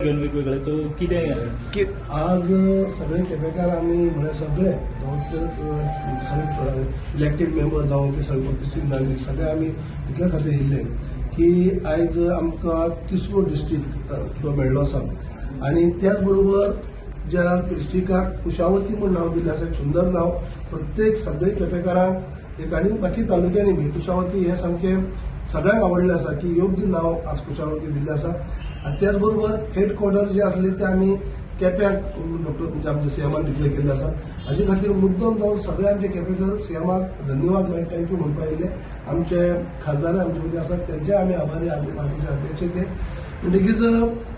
वेगवेगळे सो कितें आज सगळे केपेकार आमी म्हळ्यार सगळे सगळे इलेक्टेड मेंबर जावं ते सगळे प्रतिष्ठीत नागरीक सगळे आमी इतल्या खातीर येयल्ले की आयज आमकां तिसरो डिस्ट्रिक्ट तो मेळ्ळो आसा आनी त्याच बरोबर ज्या डिस्ट्रिक्टाक कुशावती म्हूण नांव दिल्लें आसा एक सुंदर नांव प्रत्येक सगळे केपेकारांक एक आनी बाकी तालुक्यांनी बी कुशावती हें सामकें सगळ्यांक आवडलें आसा की योग्य नांव आज कुशावती दिल्लें आसा आनी त्याच बरोबर हेडक्वॉर्टर जे आसले ते आमी केप्याक डॉक्टर आमच्या सीएमान डिक्लेअर केल्ले आसा हाजे खातीर मुद्दम जावन सगळे आमचे केपेकर सीएमाक धन्यवाद मागीर थँक्यू म्हणपा येयले आमचे खासदार आमचे मदीं आसात त्यांचे आमी आभारी आमचे पार्टीचे अध्यक्ष ते म्हणटकीच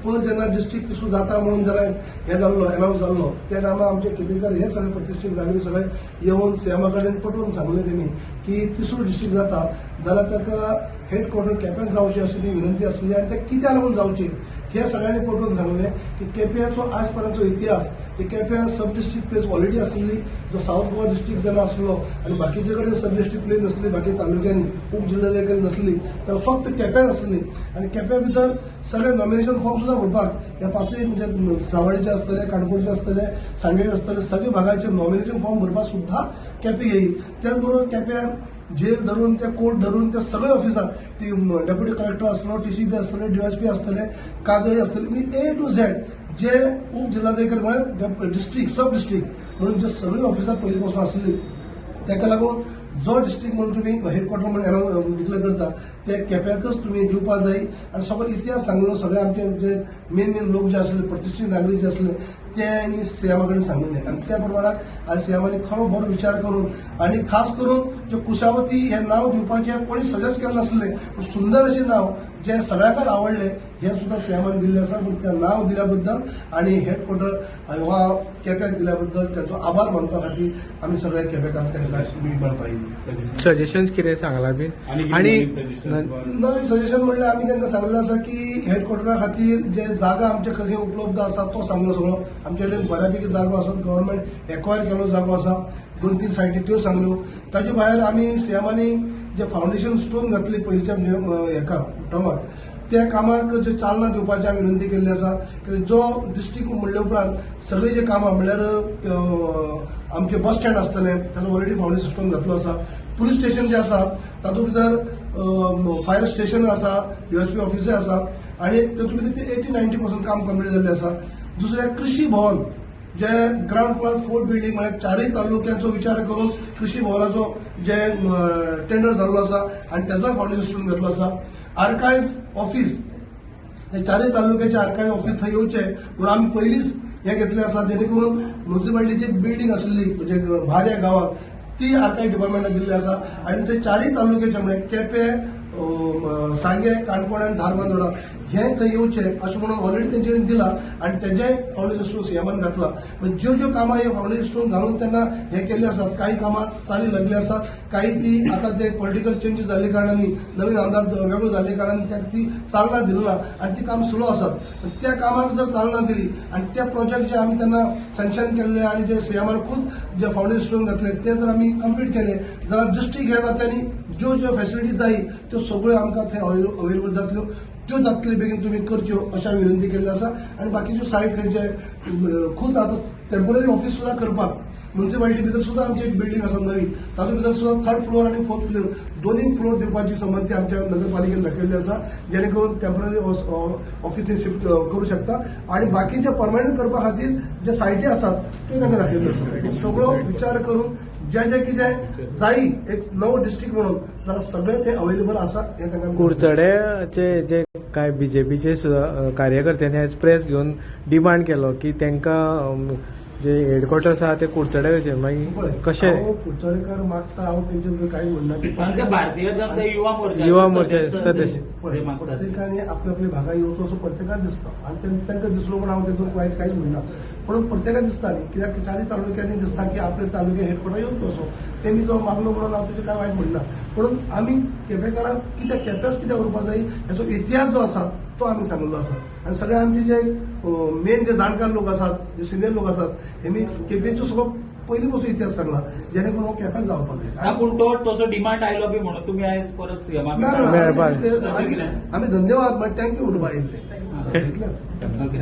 पर जेन्ना डिस्ट्रिक्ट तिसरो जाता म्हणून जाल्यार हें जाल्लो अनावन्स जाल्लो त्या टायमार आमचे केपेकर हे सगळे प्रतिष्ठीत नागरीक सगळे येवन सीएमा कडेन पटवून सांगले तेमी की तिसरो डिस्ट्रिक्ट जाता जाल्यार ताका हेडक्वॉर्टर केप्याक जावचें अशी ती विनंती आसली आनी ते कित्याक लागून जावचें हे सगळ्यांनी पटवून सांगले की केप्याचो आज पर्यंतचो इतिहास केप्यां सब डिस्ट्रिक्ट प्लेस ऑलरेडी आसली जो साऊथ गोवा डिस्ट्रिक्ट जेन्ना आसलो आनी बाकीचे कडेन सब डिस्ट्रिक्ट प्लेस नसली बाकी तालुक्यांनी उपजिल्ल्याकडे नसली तर फक्त केप्यां आसली आनी केप्यां भितर सगळे नॉमिनेशन फॉर्म सुद्धा भरपाक ह्या पांचूय म्हणजे सावळेचे आसतले काणकोणचे आसतले सांगेचे आसतले सगळे भागाचे नॉमिनेशन फॉर्म भरपाक सुद्धा केपें येयी त्याच बरोबर केप्यां जेल धरून ते कोर्ट धरून ते सगळे ऑफिसार डेप्युटी कलेक्टर आसलो टीसीपी आसतले डीएसपी आसतले कागज आसतले म्हणजे ए टू झेड जे उपजिल्हाधिकारी म्हळ्यार डिस्ट्रिक्ट सब डिस्ट्रिक्ट म्हणून जे सगळी ऑफिसार पयलीं पासून आसली ताका लागून जो डिस्ट्रिक्ट म्हणून तुम्ही हेडक्वॉर्टर म्हणून डिक्लेअर करता ते केप्याकच तुम्ही दिवपा जाय आनी सगळो इतिहास सांगलो सगळे आमचे जे मेन लोक जे आसले प्रतिष्ठीत नागरीक जे आसले त्यांनी सीएमा कडेन सांगले आनी त्या प्रमाणात आज सीएमानी खरो बरो विचार करून आनी खास करून जे कुशावती हे नाव दिवपाचें कोणी सजेस्ट केल्लें नासलें सुंदर अशें नाव जे सगळ्यांकच आवडले हे सुद्धा सीएमान दिल्लें आसा पूण तें नाव दिल्या बद्दल आनी हेडक्वॉर्टर वा केप्याक दिल्या बद्दल ताचो आभार मानपा खातीर आमी सगळे केपेकार तांकां मेळपा येयली सजेशन्स कितें सांगला बीन आनी नवीन सजेशन म्हणल्यार आमी तांकां सांगलें आसा की हेडक्वॉर्टरा खातीर जे जागा आमचे खंय उपलब्ध आसा तो सांगलो सगळो आमचे कडेन बऱ्यापैकी जागो आसा गव्हर्नमेंट एक्वायर केलो जागो आसा 2-3 सायटी त्यो सांगल्यो ताचे भायर आमी सीएमानी जे फावंडेशन स्टोन घातली पयलींच्या हेका टर्माक त्या कामाक जे चालना दिवपाची आमी विनंती केल्ली आसा जो डिस्ट्रिक्ट म्हणले उपरांत सगळी जे कामां म्हणल्यार आमचे बस स्टँड आसतले ताचो ऑलरेडी फावंडेशन स्टोन घातलो आसा पुलीस स्टेशन जे आसा तातूंत भितर फायर स्टेशन आसा डीएसपी ऑफिसय आसा आनी तातूंत भितर 80-90% काम कंप्लीट जाल्लें आसा दुसरें कृषी भवन जे ग्राउंड प्लस 4 बिल्डींग म्हळ्यार चारय तालुक्यांचो विचार करून कृषी भवनाचो जे टेंडर जाल्लो आसा आनी ताचो फावंडेशन स्टोन घातलो आसा आर्कायव्ज ऑफिस हे चारय तालुक्याचे आर्कायव्ज ऑफिस थंय येवचे म्हणून आमी पयलींच हे घेतले आसा जेणे करून म्युनिसिपालिटीची बिल्डींग आसली म्हणजे भार ह्या गांवांत ती आर्कायव्ज डिपार्टमेंटाक दिल्ली आसा आनी ते चारय तालुक्याचे म्हणजे केपें सांगे काणकोण आनी धारबांदोडा हे थंय येवचे अशें म्हणून ऑलरेडी तेंचे कडेन दिला आनी तेजेय फावंडेशन स्टोन सीएमान घातला ज्यो ज्यो कामां हे फावंडेशन स्टोन घालून तेन्ना हे केल्ले आसात काही कामां चाली लागली आसात काही ती आता ते पॉलिटिकल चेंजीस जाल्ले कारणांनी नवीन आमदार वेगळो जाल्ले कारणान त्याक ती चालना दिना आनी ती काम सुरू आसात त्या कामाक जर चालना दिली आनी ते प्रोजेक्ट जे आमी तेन्ना सँक्शन केल्ले आनी जे सीएमान खूब जे फावंडेशन स्टोन घातले ते जर आमी कंप्लीट केले जाल्यार डिस्ट्रिक्ट ह्या नात्यांनी ज्यो ज्यो फॅसिलिटी जाय त्यो सगळ्यो आमकां थंय अवेलेबल जातल्यो त्यो जातले बेगीन तुम्ही करच्यो अशा विनंती केल्ली आसा आनी बाकीच्यो सायट खंयचे खूब आतां टेम्पररी ऑफिस सुद्धा करपाक म्युनिसिपालिटी भितर सुद्धा आमची एक बिल्डींग आसा नवी तातूंत भितर सुद्धा 3rd फ्लोर आनी 4th फ्लोर दोनूय फ्लोर दिवपाची संमती आमच्या नगरपालिकेन दाखयल्ली आसा जेणे करून टेम्पररी ऑफिस शिफ्ट करू शकता आनी बाकीचे परमनंट करपा खातीर जे सायटी आसात त्यो तांकां दाखयल्ल्यो आसा सगळो विचार करून जे कितें जायी एक नवो डिस्ट्रिक्ट म्हणून जाल्यार सगळे ते अवेलेबल आसा हे तांकां कुडचड्याचे जे काय बीजेपीचे सुद्धा कार्यकर्त्यांनी आज प्रेस घेवन डिमांड केलो की तांकां जे हेडक्वॉर्टर्स आहा ते कुडचड्याचे मागीर कशें कुडचडेकर मागता हांव तेंचे काही म्हणना भारतीय जनता युवा मोर्चा सदस्य प्रत्येकाने आपल्या आपल्या भागात येवचो असो प्रत्येकाक दिसता आनी तांकां दिसलो पण हांव तेतून वायट कांयच म्हणना पण प्रत्येकाक दिसता न्ही कित्याक चारय तालुक्यांनी दिसता की आपले तालुके हेडक्वॉर्टर येवचो असो तेमी जो मागलो म्हणून हांव तेजे कांय वायट म्हणना पूण आमी केपेकारांक कित्याक केप्याच कित्याक उरपा जाय हेचो इतिहास जो आसा तो आमी सांगलो आसा आनी सगळे आमचे जे मेन जे जाणकार लोक आसात जे सिनियर लोक आसात हेमी केपेचो सगळो पयलीं पासून इतिहास सांगला जेणे करून हांव केप्याक जावपाक जाय पूण तो तसो डिमांड आयलो बी म्हणून तुमी आयज परत आमी धन्यवाद थँक्यू म्हणून येयले घेतलं? ओके